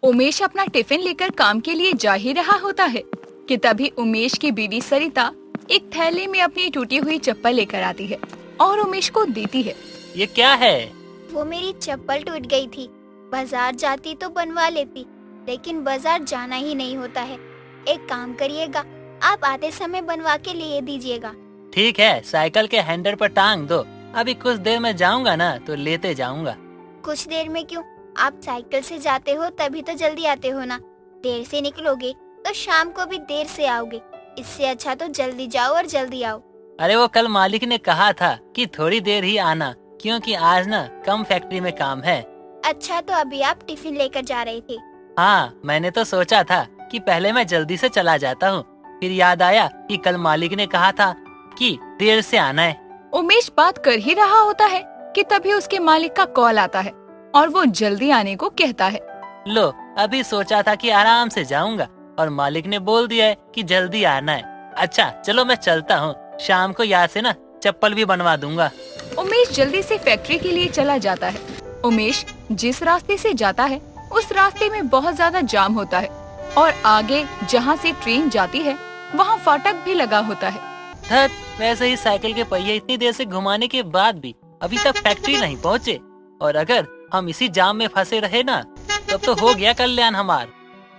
उमेश अपना टिफिन लेकर काम के लिए जा ही रहा होता है कि तभी उमेश की बीवी सरिता एक थैले में अपनी टूटी हुई चप्पल लेकर आती है और उमेश को देती है। ये क्या है? वो मेरी चप्पल टूट गई थी। बाजार जाती तो बनवा लेती, लेकिन बाजार जाना ही नहीं होता है। एक काम करिएगा, आप आते समय बनवा के लिए दीजिएगा। ठीक है, साइकिल के हैंडल पर टांग दो। अभी कुछ देर में जाऊंगा ना तो लेते जाऊंगा। कुछ देर में क्यों? आप साइकिल से जाते हो तभी तो जल्दी आते हो ना। देर से निकलोगे तो शाम को भी देर से आओगे। इससे अच्छा तो जल्दी जाओ और जल्दी आओ। अरे वो कल मालिक ने कहा था कि थोड़ी देर ही आना, क्योंकि आज ना कम फैक्ट्री में काम है। अच्छा, तो अभी आप टिफिन लेकर जा रहे थे? हाँ, मैंने तो सोचा था कि पहले मैं जल्दी से चला जाता हूँ, फिर याद आया कि कल मालिक ने कहा था कि देर से आना है। उमेश बात कर ही रहा होता है कि तभी उसके मालिक का कॉल आता है और वो जल्दी आने को कहता है। लो, अभी सोचा था कि आराम से जाऊंगा और मालिक ने बोल दिया है कि जल्दी आना है। अच्छा चलो मैं चलता हूँ, शाम को यहाँ से ना चप्पल भी बनवा दूंगा। उमेश जल्दी से फैक्ट्री के लिए चला जाता है। उमेश जिस रास्ते से जाता है उस रास्ते में बहुत ज्यादा जाम होता है और आगे जहाँ से ट्रेन जाती है वहाँ फाटक भी लगा होता है। धत, वैसे ही साइकिल के पहिए इतनी देर से घुमाने के बाद भी अभी तक फैक्ट्री नहीं पहुँचे, और अगर हम इसी जाम में फंसे रहे ना तब तो हो गया कल्याण हमार।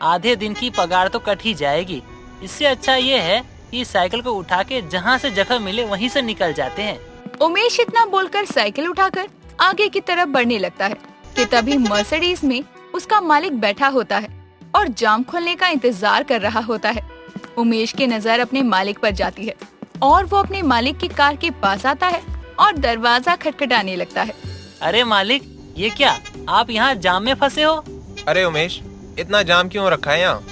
आधे दिन की पगार तो कट ही जाएगी। इससे अच्छा ये है कि साइकिल को उठा के जहाँ से जगह मिले वहीं से निकल जाते हैं। उमेश इतना बोलकर साइकिल उठाकर आगे की तरफ बढ़ने लगता है कि तभी मर्सिडीज में उसका मालिक बैठा होता है और जाम खुलने का इंतजार कर रहा होता है। उमेश की नजर अपने मालिक पर जाती है और वो अपने मालिक की कार के पास आता है और दरवाजा खटखटाने लगता है। अरे मालिक, ये क्या, आप यहाँ जाम में फंसे हो? अरे उमेश, इतना जाम क्यों रखा है यहाँ?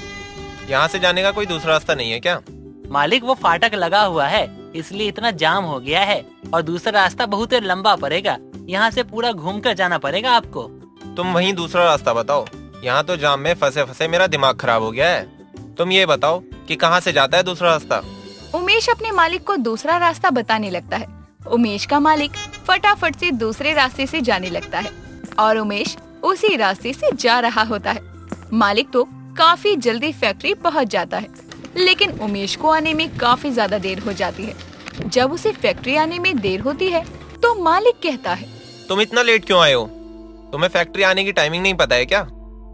यहाँ से जाने का कोई दूसरा रास्ता नहीं है क्या? मालिक, वो फाटक लगा हुआ है इसलिए इतना जाम हो गया है, और दूसरा रास्ता बहुत लंबा पड़ेगा। यहाँ से पूरा घूमकर जाना पड़ेगा आपको। तुम वहीं दूसरा रास्ता बताओ। यहाँ तो जाम में फंसे फंसे मेरा दिमाग खराब हो गया है। तुम ये बताओ कि कहाँ से जाता है दूसरा रास्ता? उमेश अपने मालिक को दूसरा रास्ता बताने लगता है। उमेश का मालिक फटाफट से दूसरे रास्ते से जाने लगता है और उमेश उसी रास्ते से जा रहा होता है। मालिक तो काफी जल्दी फैक्ट्री पहुंच जाता है, लेकिन उमेश को आने में काफी ज्यादा देर हो जाती है। जब उसे फैक्ट्री आने में देर होती है तो मालिक कहता है, तुम इतना लेट क्यों आए हो? तुम्हें फैक्ट्री आने की टाइमिंग नहीं पता है क्या?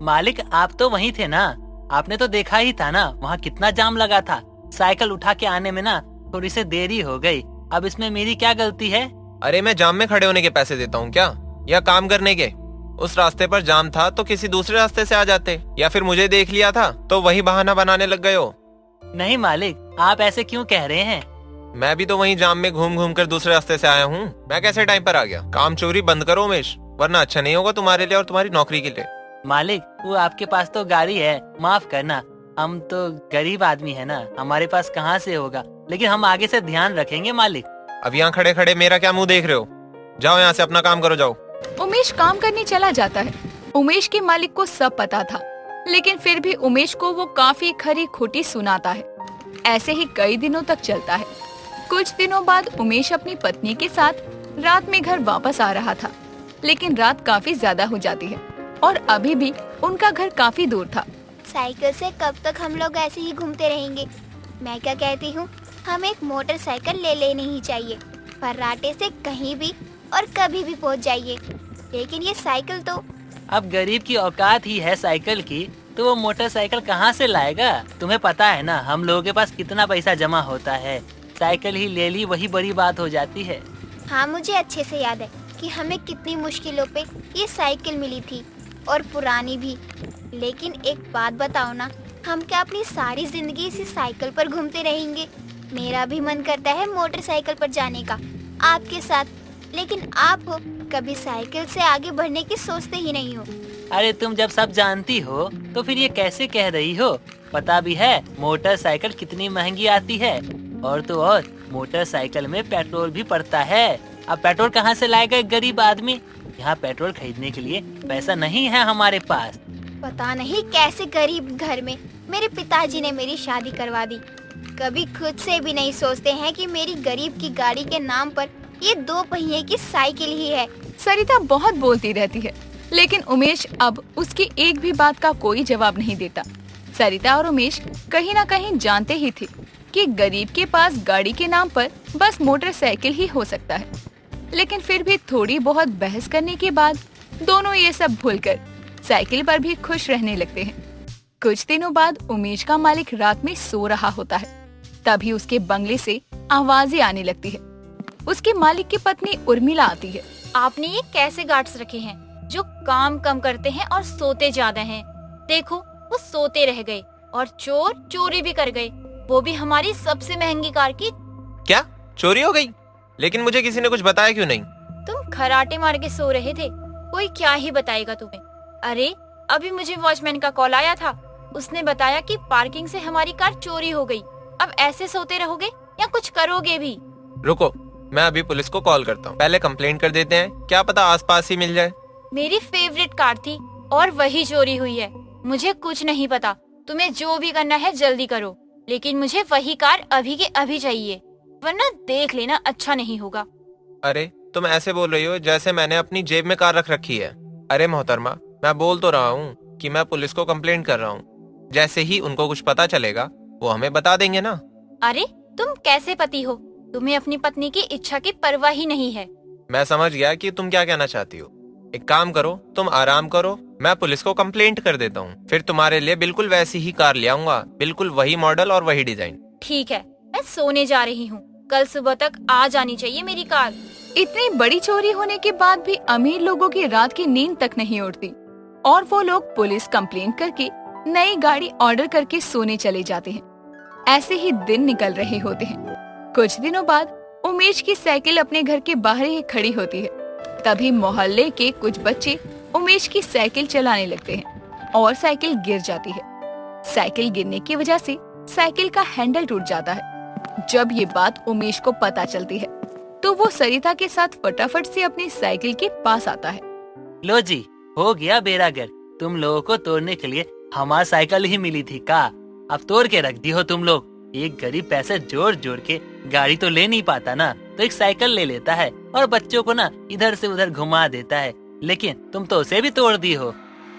मालिक, आप तो वहीं थे ना, आपने तो देखा ही था ना वहाँ कितना जाम लगा था। साइकिल उठा के आने में ना थोड़ी सी देरी हो गई। अब इसमें मेरी क्या गलती है? अरे मैं जाम में खड़े होने के पैसे देता हूँ क्या, या काम करने के? उस रास्ते पर जाम था तो किसी दूसरे रास्ते से आ जाते, या फिर मुझे देख लिया था तो वही बहाना बनाने लग गए हो। नहीं मालिक, आप ऐसे क्यों कह रहे हैं? मैं भी तो वहीं जाम में घूम घूम कर दूसरे रास्ते से आया हूँ। मैं कैसे टाइम पर आ गया? काम चोरी बंद करो उमेश, वरना अच्छा नहीं होगा तुम्हारे लिए और तुम्हारी नौकरी के लिए। मालिक, वो आपके पास तो गाड़ी है, माफ करना, हम तो गरीब आदमी है ना, हमारे पास कहाँ से होगा, लेकिन हम आगे से ध्यान रखेंगे मालिक। अब यहाँ खड़े खड़े मेरा क्या मुंह देख रहे हो? जाओ यहाँ से अपना काम करो, जाओ। उमेश काम करने चला जाता है। उमेश के मालिक को सब पता था, लेकिन फिर भी उमेश को वो काफी खरी खोटी सुनाता है। ऐसे ही कई दिनों तक चलता है। कुछ दिनों बाद उमेश अपनी पत्नी के साथ रात में घर वापस आ रहा था, लेकिन रात काफी ज्यादा हो जाती है और अभी भी उनका घर काफी दूर था। साइकिल से कब तक हम लोग ऐसे ही घूमते रहेंगे? मैं क्या कहती हूँ, हम एक मोटरसाइकिल ले लेनी ही चाहिए। फर्राटे से कहीं भी और कभी भी पहुँच जाइए। लेकिन ये साइकिल तो... अब गरीब की औकात ही है साइकिल की, तो वो मोटरसाइकिल कहाँ से लाएगा? तुम्हें पता है ना हम लोगों के पास कितना पैसा जमा होता है। साइकिल ही ले ली वही बड़ी बात हो जाती है। हाँ, मुझे अच्छे से याद है कि हमें कितनी मुश्किलों पे ये साइकिल मिली थी, और पुरानी भी। लेकिन एक बात बताओ ना, हम क्या अपनी सारी जिंदगी इसी साइकिल पर घूमते रहेंगे? मेरा भी मन करता है मोटरसाइकिल पर जाने का आपके साथ, लेकिन आप कभी साइकिल से आगे बढ़ने की सोचते ही नहीं हो। अरे तुम जब सब जानती हो तो फिर ये कैसे कह रही हो? पता भी है मोटरसाइकिल कितनी महंगी आती है, और तो और मोटरसाइकिल में पेट्रोल भी पड़ता है। अब पेट्रोल कहाँ से लाएगा एक गरीब आदमी? यहाँ पेट्रोल खरीदने के लिए पैसा नहीं है हमारे पास। पता नहीं कैसे गरीब घर में मेरे पिताजी ने मेरी शादी करवा दी। कभी खुद से भी नहीं सोचते हैं कि मेरी गरीब की गाड़ी के नाम पर ये 2 पहिए की साइकिल ही है। सरिता बहुत बोलती रहती है, लेकिन उमेश अब उसकी एक भी बात का कोई जवाब नहीं देता। सरिता और उमेश कहीं ना कहीं जानते ही थे कि गरीब के पास गाड़ी के नाम पर बस मोटरसाइकिल ही हो सकता है, लेकिन फिर भी थोड़ी बहुत बहस करने के बाद दोनों ये सब भूलकर साइकिल पर भी खुश रहने लगते हैं। कुछ दिनों बाद उमेश का मालिक रात में सो रहा होता है। तभी उसके बंगले से आवाजें आने लगती है। उसके मालिक की पत्नी उर्मिला आती है। आपने ये कैसे गार्ड्स रखे हैं जो काम कम करते हैं और सोते ज्यादा हैं? देखो, वो सोते रह गए और चोर चोरी भी कर गए, वो भी हमारी सबसे महंगी कार की। क्या चोरी हो गई? लेकिन मुझे किसी ने कुछ बताया क्यों नहीं? तुम खराटे मार के सो रहे थे, कोई क्या ही बताएगा तुम्हें। अरे अभी मुझे वॉचमैन का कॉल आया था, उसने बताया कि पार्किंग से हमारी कार चोरी हो गई। अब ऐसे सोते रहोगे या कुछ करोगे भी? रुको, मैं अभी पुलिस को कॉल करता हूँ। पहले कंप्लेंट कर देते हैं, क्या पता आसपास ही मिल जाए। मेरी फेवरेट कार थी और वही चोरी हुई है। मुझे कुछ नहीं पता, तुम्हें जो भी करना है जल्दी करो, लेकिन मुझे वही कार अभी के अभी चाहिए, वरना देख लेना अच्छा नहीं होगा। अरे तुम ऐसे बोल रही हो जैसे मैंने अपनी जेब में कार रख रखी है। अरे मोहतरमा, मैं बोल तो रहा हूँ कि मैं पुलिस को कंप्लेंट कर रहा हूँ। जैसे ही उनको कुछ पता चलेगा वो हमें बता देंगे ना। अरे तुम कैसे पति हो? तुम्हें अपनी पत्नी की इच्छा की परवाह ही नहीं है। मैं समझ गया कि तुम क्या कहना चाहती हो। एक काम करो, तुम आराम करो, मैं पुलिस को कंप्लेंट कर देता हूँ। फिर तुम्हारे लिए बिल्कुल वैसी ही कार ले आऊंगा, बिल्कुल वही मॉडल और वही डिजाइन। ठीक है, मैं सोने जा रही हूँ, कल सुबह तक आ जानी चाहिए मेरी कार। इतनी बड़ी चोरी होने के बाद भी अमीर लोगों की रात की नींद तक नहीं उड़ती और वो लोग पुलिस कंप्लेंट करके नई गाड़ी ऑर्डर करके सोने चले जाते हैं। ऐसे ही दिन निकल रहे होते हैं। कुछ दिनों बाद उमेश की साइकिल अपने घर के बाहर ही खड़ी होती है। तभी मोहल्ले के कुछ बच्चे उमेश की साइकिल चलाने लगते हैं और साइकिल गिर जाती है। साइकिल गिरने की वजह से साइकिल का हैंडल टूट जाता है। जब ये बात उमेश को पता चलती है तो वो सरिता के साथ फटाफट से अपनी साइकिल के पास आता है। लो जी, हो गया बेरागर। तुम लोगों को तोड़ने के लिए हमारी साइकिल ही मिली थी का? अब तोड़ के रख दी हो तुम लोग। एक गरीब पैसे जोड़ जोड़ के गाड़ी तो ले नहीं पाता ना, तो एक साइकिल ले लेता है और बच्चों को ना इधर से उधर घुमा देता है, लेकिन तुम तो उसे भी तोड़ दी हो।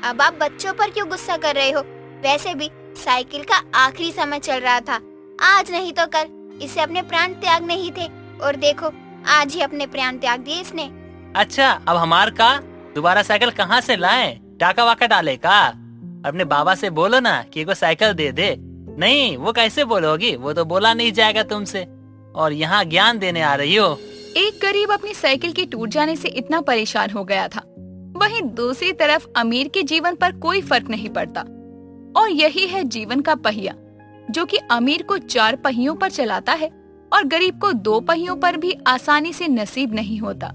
अब आप बच्चों पर क्यों गुस्सा कर रहे हो? वैसे भी साइकिल का आखिरी समय चल रहा था, आज नहीं तो कल इसे अपने प्राण त्यागने ही थे, और देखो आज ही अपने प्राण त्याग दिए इसने। अच्छा, अब हमार का दोबारा साइकिल कहाँ से लाएं? टाका वाका डाले का? अपने बाबा से बोलो ना कि एगो साइकिल दे दे। नहीं, वो कैसे बोलोगी, वो तो बोला नहीं जाएगा तुमसे, और यहाँ ज्ञान देने आ रही हो। एक गरीब अपनी साइकिल के टूट जाने से इतना परेशान हो गया था, वहीं दूसरी तरफ अमीर के जीवन पर कोई फर्क नहीं पड़ता। और यही है जीवन का पहिया, जो कि अमीर को 4 पहियों पर चलाता है और गरीब को 2 पहियों पर भी आसानी से नसीब नहीं होता।